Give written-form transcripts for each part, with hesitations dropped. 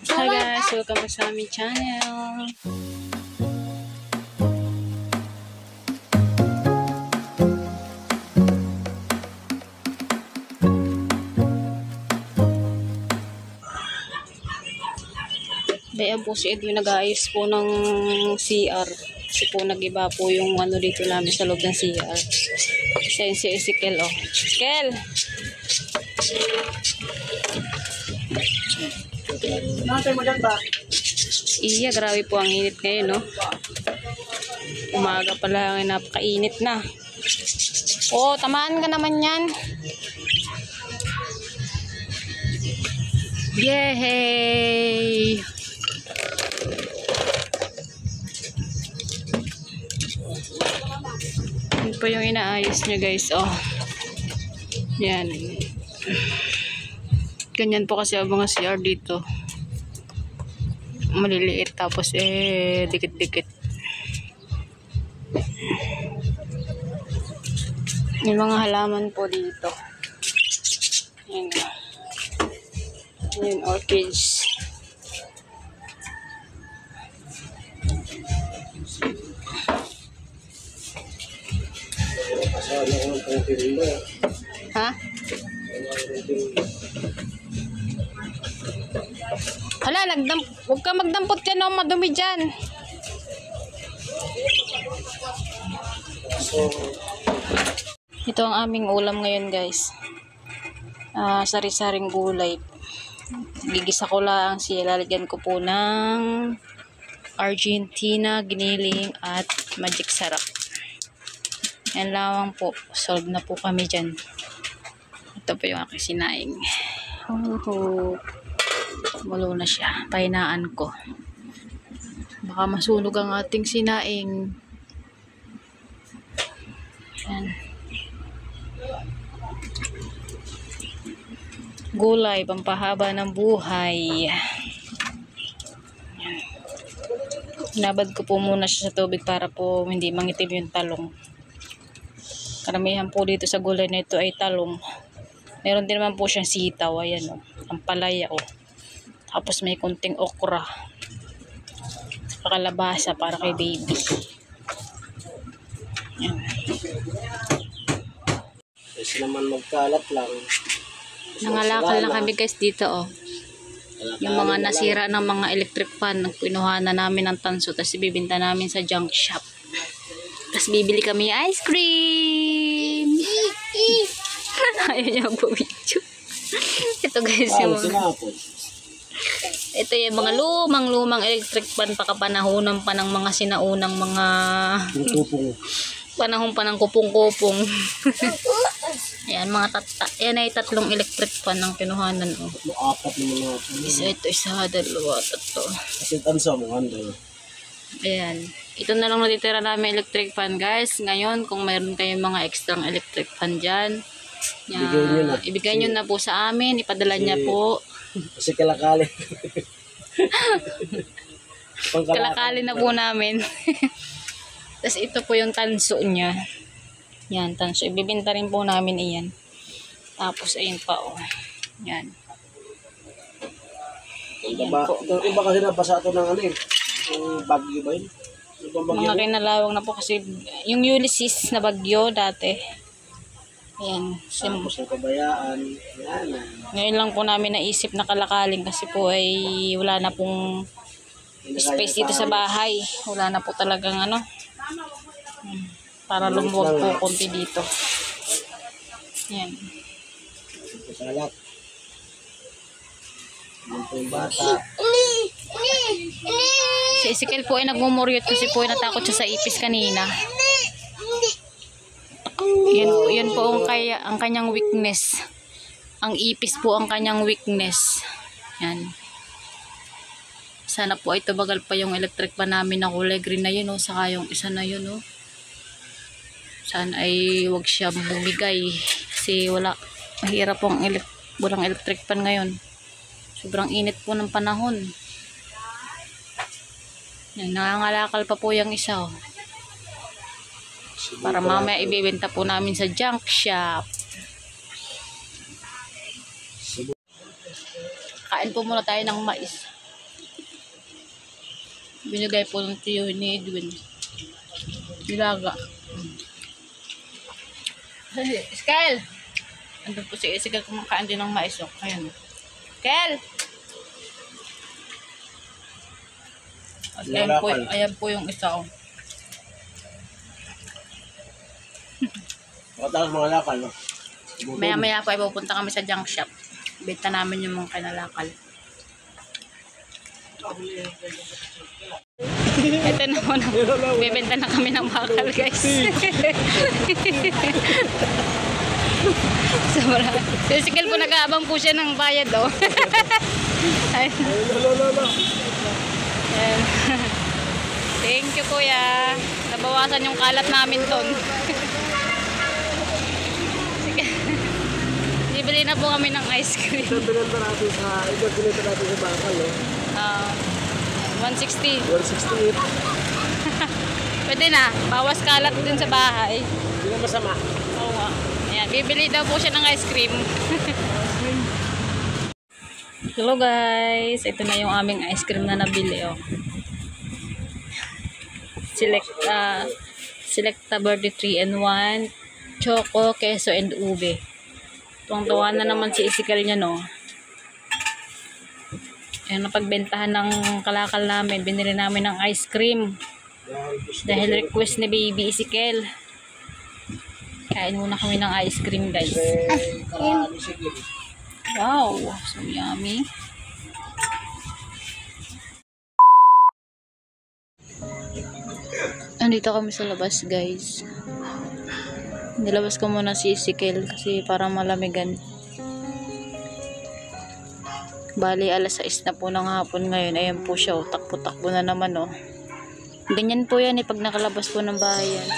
Hi guys, welcome back sa aming channel. Ayan po si Edwin, nag-aayos po ng CR. Kasi po nag-iba po yung ano dito namin sa loob ng CR. Kasi si Ezekiel, oh. Ezekiel! Nakatay mo dyan ba? Iya, grabe po ang init ngayon, no? Umaga pa lang, napakainit na. Oh, tamaan ka naman yan. Yay! Yan po yung inaayos niya, guys. Oh. Yan. Ganyan po kasi ang mga CR dito. Maliliit tapos dikit-dikit. May mga halaman po dito. Yan. Yan, orchids. Ha? Hala, huwag ka magdampot dyan, oh, madumi dyan. Ito ang aming ulam ngayon, guys. Sari-saring gulay. Gigisa ko lang siya. Lalagyan ko po ng Argentina, giniling at magic sarap. Yan lawang po. Solve na po kami dyan. Ito po yung aking sinaing. Mulo na siya. Pahinaan ko. Baka masunog ang ating sinaing. Yan. Gulay, pampahaba ng buhay. Hinabad ko po muna siya sa tubig para po hindi mangitim yung talong. Karamihan po dito sa gulay na ito ay talong. Meron din naman po siyang sitaw. Ayan, oh. Ang palaya, oh. Tapos may kunting okra. Kalabasa para kay baby. Yan. Kasi naman magkalat lang. Nangalakal na kami, guys, dito, oh. Yung mga nasira ng mga electric fan, pinuha na namin ng tanso, tapos ibibinta namin sa junk shop. Tapos bibili kami ice cream. Ayaw niya mag-video. Ito, guys, yung ito yung mga lumang electric fan, pakapanahonan pa ng mga sinaunang mga panahon pa ng kupong-kupong. Ayan, yan ay tatlong electric fan ng pinuhanan, oh. Apat na mga Isa, dalawa, tatlo. kasi tanso mo, handa. Ayan. Ito na lang natitira namin electric fan, guys. Ngayon, kung mayroon kayong mga extra electric fan dyan, ibigay nyo na po sa amin. Ipadala niya po. Kasi kalakali. Kalakali na po namin. Tapos ito po yung tanso niya. Yan, tanso. Ibibinta rin po namin iyan. Tapos ayun pa, oh. Yan. Yan po. Iba kasi nabasa ito ng ano eh. Yung bagyo ba yun? Mga kinalawang na po kasi yung Ulysses na bagyo dati. Ayan. Tapos yung kabayaan. Yan. Ngayon lang po namin naisip na kalakaling kasi po ay wala na pong space dito sa bahay. Wala na po talagang ano. Para lumuwag po konti dito. Yan. Salat. Yan po yung bata. Si Ezekiel po ay nagmumuryot kasi po ay natakot siya sa ipis kanina. Yan po ang kanyang weakness. Ang ipis po ang kanyang weakness. Yan. Sana po ay tumagal pa yung electric pa namin na kulay green na yun, oh. Saka yung isa na yun, oh. Sana ay wag siya bumigay. Kasi mahirap pong walang electric pan ngayon. Sobrang init po ng panahon. Yan, nangangalakal pa po yung isa, oh. Para mamaya ibibenta po namin sa junk shop. Kain po muna tayo ng mais. Binigay po ng tiyo ni Edwin. Nilaga. Skel! Andun po si Skel kumakain din ng mais. Oh. Ayan. Skel! At ayan po yung isa. Oh. Pagkatapos mga lakal, no? Maya-maya po ay pupunta kami sa junk shop. Benta namin yung mga kinalakal. Ito na po na. Bibenta na kami ng bakal, guys. Sobra. Sisikil po nag-aabang po siya ng bayad, oh. Ayan. Ayan. Thank you, kuya. Nabawasan yung kalat namin ton. Sige. Bibili na po kami ng ice cream. Ito binenta natin sa bakal, no? 160. 168. Pwede na. Bawas kalat din sa bahay. Hindi na masama. Oo nga. Ayan. Bibili daw po siya ng ice cream. Hello guys. Ito na yung aming ice cream na nabili. Oh. Selecta Birthday 3 and 1. Choco, queso, and ube. Tuwang-tuwa na naman si Isikal niya, no? Ayan, napagbentahan ng kalakal namin. Binili namin ng ice cream. Dahil request ni baby Isikal. Kain muna kami ng ice cream, guys. Wow, so yummy. Andito kami sa labas, guys. Nilabas ko muna si Isikal kasi para malamigan. Bali, alas 6 na po ng hapon ngayon. Ayan po siya, oh. Takbo-takbo na naman, oh. Ganyan po yan, pag nakalabas po ng bahay yan.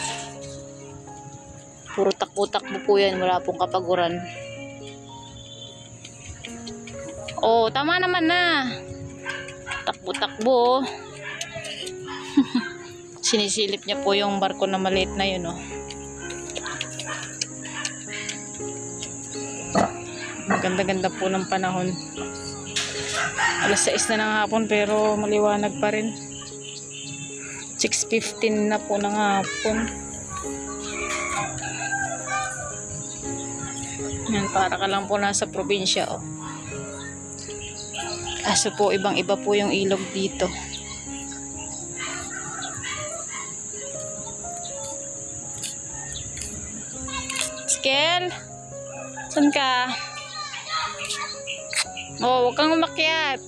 Puro takbo-takbo po yan. Wala pong kapaguran. Oh, tama naman na. Takbo-takbo, oh. Sinisilip niya po yung barko na maliit na yun, oh. Maganda-ganda po ng panahon. Alas 6 na ng hapon pero maliwanag pa rin. 6:15 na po ng hapon. Yan, para ka lang po nasa probinsya, oh. Kaso po ibang-iba po yung ilog dito. Skel? Saan ka? Oh, huwag kang umakyat.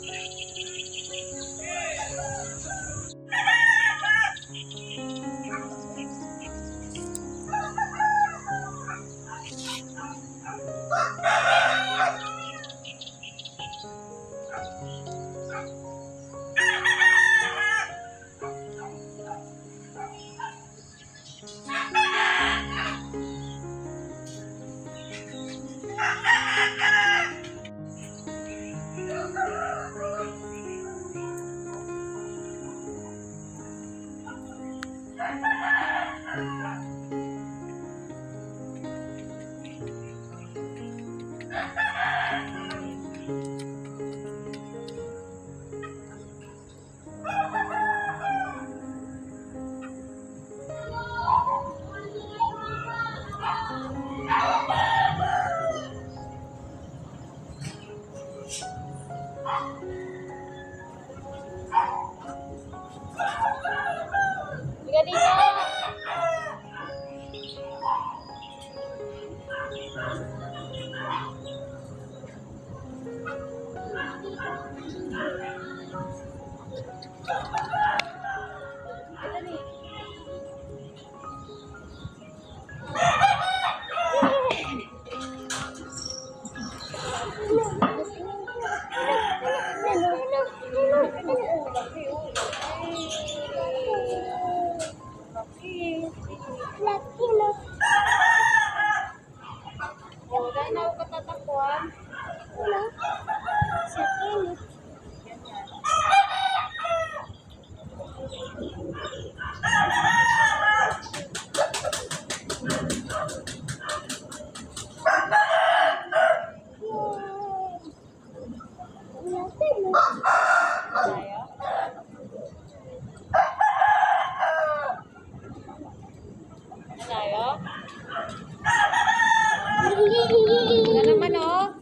Liga dito. Wala na ako katatakbuhan. Wala. Sa kilit. Wala naman oh.